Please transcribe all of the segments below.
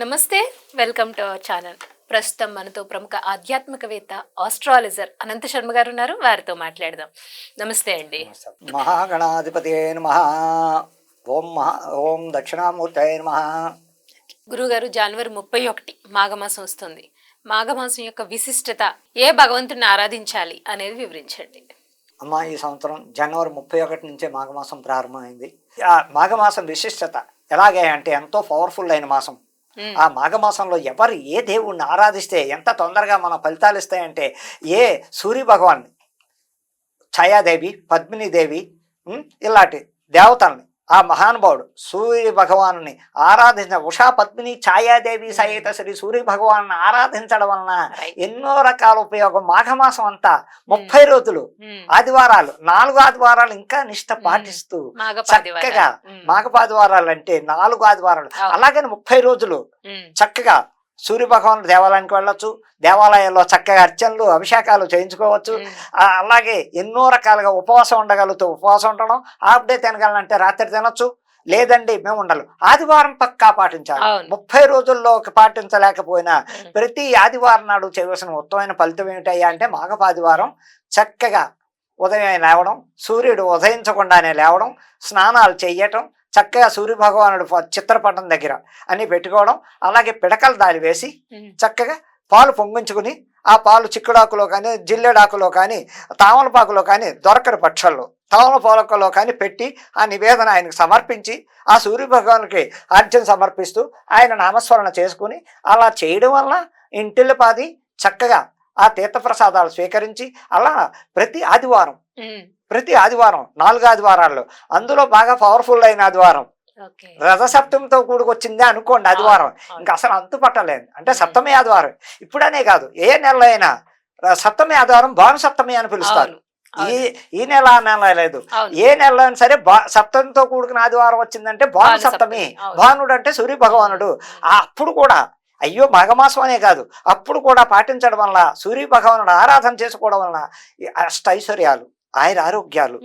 నమస్తే. Welcome to our channel. ప్రస్తుతం మనతో ప్రముఖ ఆధ్యాత్మికవేత్త, ఆస్ట్రాలజర్ అనంత శర్మ గారు ఉన్నారు. వారితో మాట్లాడదాం. నమస్తే అండి. మహాగణాధిపతియే నమః. ఓం దక్షిణామూర్తయే నమః. గురుగారు, జనవరి 31 మాఘమాసం వస్తుంది. మాఘమాసం యొక్క విశిష్టత, ఏ భగవంతుడిని ఆరాధించాలి అనేది వివరించండి. అమ్మ, ఈ సంవత్సరం జనవరి 31 నుంచే మాఘమాసం ప్రారంభమైంది. ఆ మాఘమాసం విశిష్టత ఎలాగే అంటే ఎంతో పవర్ఫుల్ అయిన మాసం. ఆ మాఘమాసంలో ఎవరు ఏ దేవుణ్ణి ఆరాధిస్తే ఎంత తొందరగా మన ఫలితాలు ఇస్తాయంటే, ఏ సూర్య భగవాన్, ఛాయాదేవి, పద్మినీదేవి ఇలాంటి దేవతల్ని, ఆ మహానుభావుడు సూర్య భగవాను ఆరాధించిన ఉషా పద్మిని ఛాయాదేవి సహిత శ్రీ సూర్య భగవాను ఆరాధించడం వలన ఎన్నో రకాల ఉపయోగం. మాఘమాసం అంతా 30 రోజులు ఆదివారాలు, 4 ఆదివారాలు ఇంకా నిష్ట పాటిస్తూ చక్కగా, మాఘపాదివారాలు అంటే 4 ఆదివారాలు, అలాగని 30 రోజులు చక్కగా సూర్య భగవాను దేవాలయానికి వెళ్ళొచ్చు. దేవాలయంలో చక్కగా అర్చనలు, అభిషేకాలు చేయించుకోవచ్చు. అలాగే ఎన్నో రకాలుగా ఉపవాసం ఉండగలుగుతూ ఉపవాసం ఉండడం, హాఫ్ డే తినగలంటే రాత్రి తినొచ్చు. లేదండి మేము ఉండాలి, ఆదివారం పక్కా పాటించాలి. 30 రోజుల్లో పాటించలేకపోయినా ప్రతి ఆదివారం నాడు చేయవలసిన ఉత్తమమైన ఫలితం ఏమిటయ్యా అంటే, మాఘపాదివారం చక్కగా ఉదయం లేవడం, సూర్యుడు ఉదయించకుండానే లేవడం, స్నానాలు చెయ్యటం, చక్కగా సూర్య భగవానుడు చిత్రపటం దగ్గర అన్ని పెట్టుకోవడం, అలాగే పిడకలు దారి వేసి చక్కగా పాలు పొంగించుకుని, ఆ పాలు చిక్కుడాకులో కానీ, జిల్లెడాకులో కానీ, తామలపాకులో కానీ, దొరకని పక్షల్లో తామలపాకులో కానీ పెట్టి ఆ నివేదన ఆయనకు సమర్పించి, ఆ సూర్య భగవానికి అర్చన సమర్పిస్తూ ఆయన నామస్మరణ చేసుకుని, అలా చేయడం వల్ల ఇంటిల్లిపాది చక్కగా ఆ తీర్థప్రసాదాలు స్వీకరించి, అలా ప్రతి ఆదివారం 4 ఆదివారాల్లో, అందులో బాగా పవర్ఫుల్ అయిన ఆదివారం రథసప్తమితో కూడుకొచ్చిందే అనుకోండి ఆదివారం, ఇంకా అసలు అంతు పట్టలేదు. అంటే సప్తమి ఆదివారం ఇప్పుడనే కాదు, ఏ నెలలో అయినా సప్తమి ఆదివారం భాను సప్తమి అని పిలుస్తారు. ఈ నెల లేదు, ఏ నెలలో అయినా సరే సప్తమితో కూడుకున్న ఆదివారం వచ్చిందంటే భాను సప్తమి. భానుడు అంటే సూర్య భగవానుడు. అప్పుడు కూడా అయ్యో మాఘమాసం అనే కాదు, అప్పుడు కూడా పాటించడం వల్ల, సూర్య భగవానుడు ఆరాధన చేసుకోవడం వలన అష్టైశ్వర్యాలు, ఆరోగ్యాలు,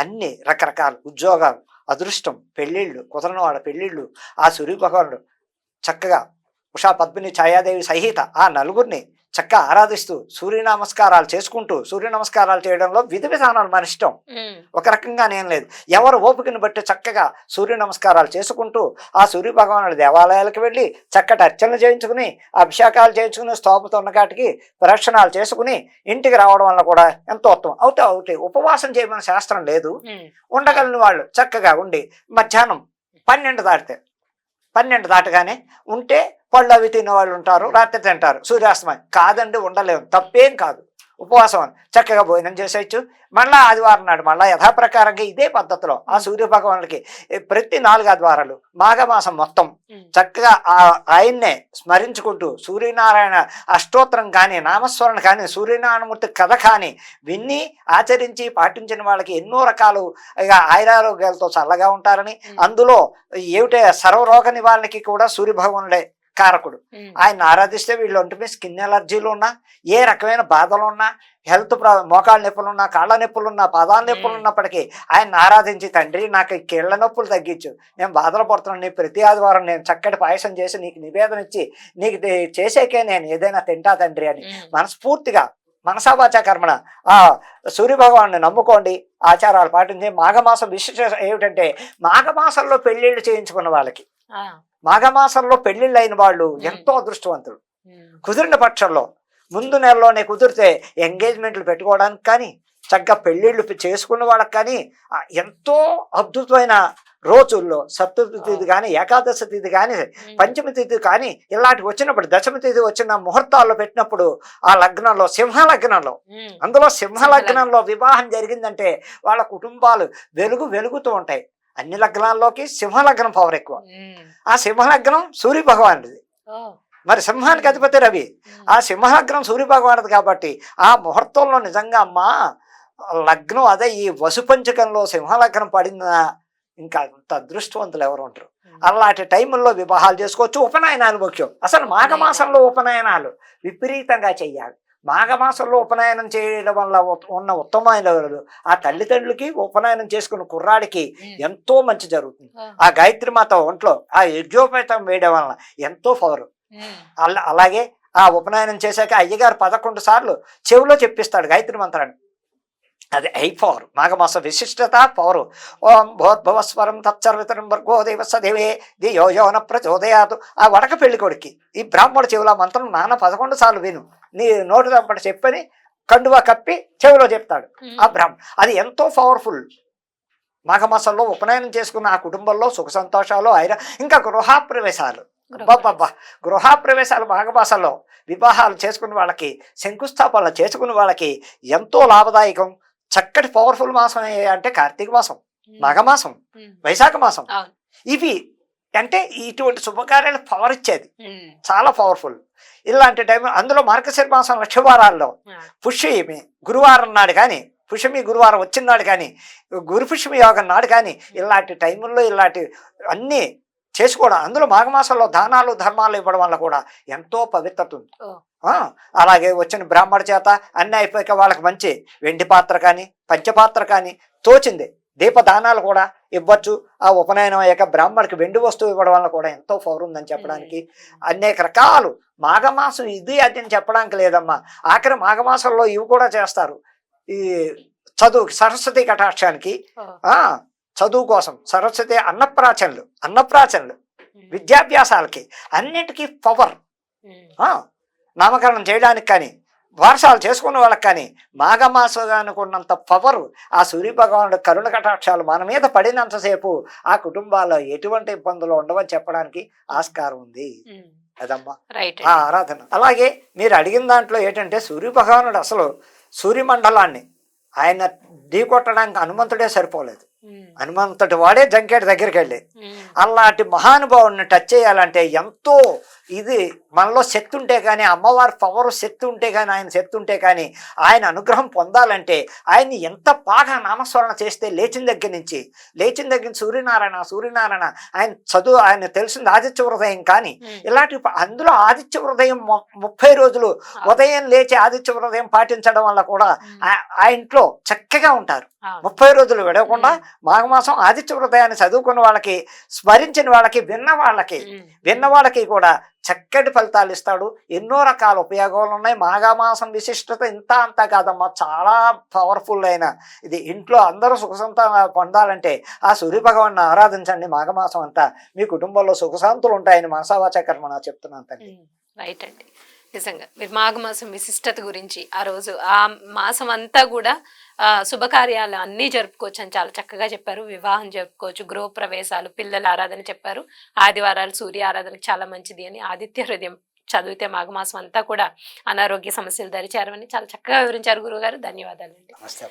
అన్ని రకరకాల ఉద్యోగాలు, అదృష్టం, పెళ్ళిళ్ళు, కుదరని వాళ్ళ పెళ్ళిళ్ళు, ఆ సూర్య భగవానుడు చక్కగా ఉషా పద్మిని ఛాయాదేవి సహిత ఆ నలుగురిని చక్కగా ఆరాధిస్తూ సూర్య నమస్కారాలు చేసుకుంటూ, సూర్య నమస్కారాలు చేయడంలో విధి విధానాలు మన ఇష్టం, ఒక రకంగా నేను లేదు. ఎవరు ఓపికను బట్టి చక్కగా సూర్య నమస్కారాలు చేసుకుంటూ ఆ సూర్య భగవానుడి దేవాలయాలకు వెళ్ళి చక్కటి అర్చనలు చేయించుకుని, అభిషేకాలు చేయించుకుని, స్తోమత ఉన్న కాటికి ప్రదక్షిణాలు చేసుకుని ఇంటికి రావడం వల్ల కూడా ఎంతో ఉత్తమం. అవుతాయి ఉపవాసం చేయమని శాస్త్రం లేదు. ఉండగలిగిన వాళ్ళు చక్కగా ఉండి మధ్యాహ్నం 12 దాటగానే ఉంటే పళ్ళు అవి తినేవాళ్ళు ఉంటారు, రాత్రి తింటారు, సూర్యాస్తమయం కాదండి ఉండలేము, తప్పేం కాదు. ఉపవాసం అని చక్కగా భోజనం చేసేయచ్చు. మళ్ళా ఆదివారం నాడు మళ్ళీ యథాప్రకారంగా ఇదే పద్ధతిలో ఆ సూర్య భగవానుడికి ప్రతి 4 ఆదివారాలు మాఘమాసం మొత్తం చక్కగా ఆయన్నే స్మరించుకుంటూ సూర్యనారాయణ అష్టోత్తరం కానీ, నామస్మరణ కానీ, సూర్యనారాయణమూర్తి కథ కానీ విన్ని ఆచరించి పాటించిన వాళ్ళకి ఎన్నో రకాలు ఆయురారోగ్యాలతో చల్లగా ఉంటారని, అందులో ఏమిటే సర్వరోగ నివారణకి కూడా సూర్య భగవానుడే కారకుడు. ఆయన ఆరాధిస్తే వీళ్ళు ఒంటి మీద స్కిన్ ఎలర్జీలు ఉన్నా, ఏ రకమైన బాధలు ఉన్నా, హెల్త్ మోకాళ్ళ నొప్పులు ఉన్నా, కాళ్ళ నొప్పులు ఉన్నా, పాదాల నొప్పులు ఉన్నప్పటికీ ఆయన ఆరాధించి, తండ్రి నాకు ఈ కీళ్ళ నొప్పులు తగ్గించు, నేను బాధలు పడుతున్నాను, ప్రతి ఆదివారం నేను చక్కటి పాయసం చేసి నీకు నివేదన ఇచ్చి నీకు చేసేకే నేను ఏదైనా తింటా తండ్రి అని మనస్ఫూర్తిగా మనసావాచా కర్మణ ఆ సూర్యభగవాన్ని నమ్ముకోండి, ఆచారాలు పాటించి. మాఘమాసం విశేష ఏమిటంటే, మాఘమాసంలో పెళ్లిళ్ళు చేయించుకున్న వాళ్ళకి, మాఘమాసంలో పెళ్లిళ్ళు అయిన వాళ్ళు ఎంతో అదృష్టవంతులు. కుదిరిన పక్షంలో ముందు నెలలోనే కుదిరితే ఎంగేజ్మెంట్లు పెట్టుకోవడానికి కానీ, చక్కగా పెళ్లిళ్ళు చేసుకున్న వాళ్ళకి కానీ ఎంతో అద్భుతమైన రోజుల్లో సప్తమి తిథి కానీ, ఏకాదశి తిథి కానీ, పంచమి తిథి కానీ ఇలాంటివి వచ్చినప్పుడు, దశమి తిథి వచ్చిన ముహూర్తాల్లో పెట్టినప్పుడు ఆ లగ్నంలో, సింహలగ్నంలో, అందులో సింహలగ్నంలో వివాహం జరిగిందంటే వాళ్ళ కుటుంబాలు వెలుగుతూ ఉంటాయి. అన్ని లగ్నాల్లోకి సింహలగ్నం పవర్ ఎక్కువ. ఆ సింహలగ్నం సూర్య భగవానుడిది, మరి సింహానికి అధిపతి రవి. ఆ సింహలగ్నం సూర్య భగవానుడిది కాబట్టి ఆ ముహూర్తంలో నిజంగా అమ్మా లగ్నం అదే ఈ వసుపంచకంలో సింహలగ్నం పడిన ఇంకా అంత అదృష్టవంతులు ఎవరు ఉంటారు. అలాంటి టైంలో వివాహాలు చేసుకోవచ్చు. ఉపనయనాలు ముఖ్యం. అసలు మాఘమాసంలో ఉపనయనాలు విపరీతంగా చెయ్యాలి. మాఘమాసంలో ఉపనయనం చేయడం వల్ల ఉన్న ఉత్తమమైన ఆ తల్లిదండ్రులకి ఉపనయనం చేసుకున్న కుర్రాడికి ఎంతో మంచి జరుగుతుంది. ఆ గాయత్రి మాత ఒంట్లో ఆ యజ్ఞోపేతం వేయడం వలన ఎంతో పవర్. అలాగే ఆ ఉపనయనం చేశాక అయ్యగారు 11 సార్లు చెవిలో చెప్పిస్తాడు గాయత్రి మంత్రాన్ని. అది పవర్, మాఘమాస విశిష్టత పవరు. ఓం భోద్భవస్వరం తత్సర్వితరం వర్గో దేవ సదేవే దియో యోన ప్రచోదయాదు. ఆ వడక పెళ్లి కొడుక్కి ఈ బ్రాహ్మణ చెవుల మంత్రం నాన్న 11 సార్లు విను, నీ నోటి తప్పటి చెప్పని కండువా కప్పి చెవిలో చెప్తాడు ఆ అది ఎంతో పవర్ఫుల్. మాఘమాసంలో ఉపనయనం చేసుకున్న ఆ కుటుంబంలో సుఖ సంతోషాలు ఇంకా గృహప్రవేశాలు. గృహప్రవేశాలు మాఘమాసంలో వివాహాలు చేసుకున్న వాళ్ళకి, శంకుస్థాపనలు చేసుకున్న వాళ్ళకి ఎంతో లాభదాయకం. చక్కటి పవర్ఫుల్ మాసం అంటే కార్తీక మాసం, మాఘమాసం, వైశాఖ మాసం. ఇవి అంటే ఇటువంటి శుభకార్యాలు పవర్ ఇచ్చేది, చాలా పవర్ఫుల్. ఇలాంటి టైం అందులో మార్గశిర మాసం లక్షవారాల్లో పుష్యమి గురువారం నాడు కానీ, పుష్యమి గురువారం వచ్చిన నాడు కానీ, గురు పుష్యమి యోగం నాడు కానీ, ఇలాంటి టైముల్లో ఇలాంటి అన్నీ చేసుకోవడం. అందులో మాఘమాసంలో దానాలు ధర్మాలు ఇవ్వడం వల్ల కూడా ఎంతో పవిత్రత ఉంది. అలాగే వచ్చిన బ్రాహ్మణ చేత అన్నీ అయిపోయాక వాళ్ళకి మంచి వెండి పాత్ర కానీ పంచపాత్ర కానీ తోచింది దీపదానాలు కూడా ఇవ్వచ్చు. ఆ ఉపనయనం అయ్యాక బ్రాహ్మడికి వెండి వస్తువు ఇవ్వడం వల్ల కూడా ఎంతో పవర్ ఉందని చెప్పడానికి అనేక రకాలు. మాఘమాసం ఇది అది అని చెప్పడానికి లేదమ్మా. ఆఖరి మాఘమాసంలో ఇవి కూడా చేస్తారు. ఈ చదువుకి సరస్వతి కటాక్షానికి, చదువు కోసం సరస్వతి అన్నప్రాచనలు విద్యాభ్యాసాలకి అన్నిటికీ పవర్. నామకరణం చేయడానికి కానీ, వారసాలు చేసుకున్న వాళ్ళకి కానీ మాఘమాసానికి ఉన్నంత పవర్ ఆ సూర్యభగవానుడు కరుణ కటాక్షాలు మన మీద పడినంతసేపు ఆ కుటుంబాల్లో ఎటువంటి ఇబ్బందులు ఉండవని చెప్పడానికి ఆస్కారం ఉంది. అదమ్మా ఆ ఆరాధన. అలాగే మీరు అడిగిన దాంట్లో ఏంటంటే సూర్యభగవానుడు అసలు సూర్యమండలాన్ని ఆయన ఢీకొట్టడానికి హనుమంతుడే సరిపోలేదు. హనుమంతుడి వాడే జంకేటి దగ్గరికి వెళ్ళి అలాంటి మహానుభావుడిని టచ్ చేయాలంటే ఎంతో ఇది మనలో శక్తి ఉంటే కానీ, అమ్మవారి పవర్ శక్తి ఉంటే కానీ, ఆయన శక్తి ఉంటే కానీ ఆయన అనుగ్రహం పొందాలంటే ఆయన్ని ఎంత బాగా నామస్మరణ చేస్తే లేచిన దగ్గర నుంచి సూర్యనారాయణ ఆయన చదువు ఆయన తెలిసింది ఆదిత్య హృదయం కానీ ఇలాంటి అందులో ఆదిత్య హృదయం 30 రోజులు ఉదయం లేచి ఆదిత్య హృదయం పాటించడం వల్ల కూడా ఆ ఇంట్లో చక్కగా ఉంటారు. 30 రోజులు విడవకుండా మాఘమాసం ఆదిత్య హృదయాన్ని చదువుకున్న వాళ్ళకి, స్మరించిన వాళ్ళకి, విన్న వాళ్ళకి కూడా చక్కటి ఫలితాలు ఇస్తాడు. ఎన్నో రకాల ఉపయోగాలు ఉన్నాయి. మాఘమాసం విశిష్టత ఇంత అంతా కాదమ్మా, చాలా పవర్ఫుల్ అయిన ఇది. ఇంట్లో అందరూ సుఖశాంత పొందాలంటే ఆ సూర్యభగవాన్ని ఆరాధించండి. మాఘమాసం అంతా మీ కుటుంబంలో సుఖశాంతులు ఉంటాయని మనసావాచ కర్మణ చెప్తున్నాను తల్లి. రైట్ అండి. నిజంగా మీరు మాఘమాసం విశిష్టత గురించి ఆ రోజు ఆ మాసం అంతా కూడా శుభకార్యాలు అన్నీ జరుపుకోవచ్చు అని చాలా చక్కగా చెప్పారు. వివాహం జరుపుకోవచ్చు, గృహప్రవేశాలు, పిల్లల ఆరాధన చెప్పారు. ఆదివారాలు సూర్య ఆరాధనకు చాలా మంచిది అని, ఆదిత్య హృదయం చదివితే మాఘమాసం అంతా కూడా అనారోగ్య సమస్యలు దరిచారని చాలా చక్కగా వివరించారు గురువుగారు. ధన్యవాదాలండి. నమస్తే.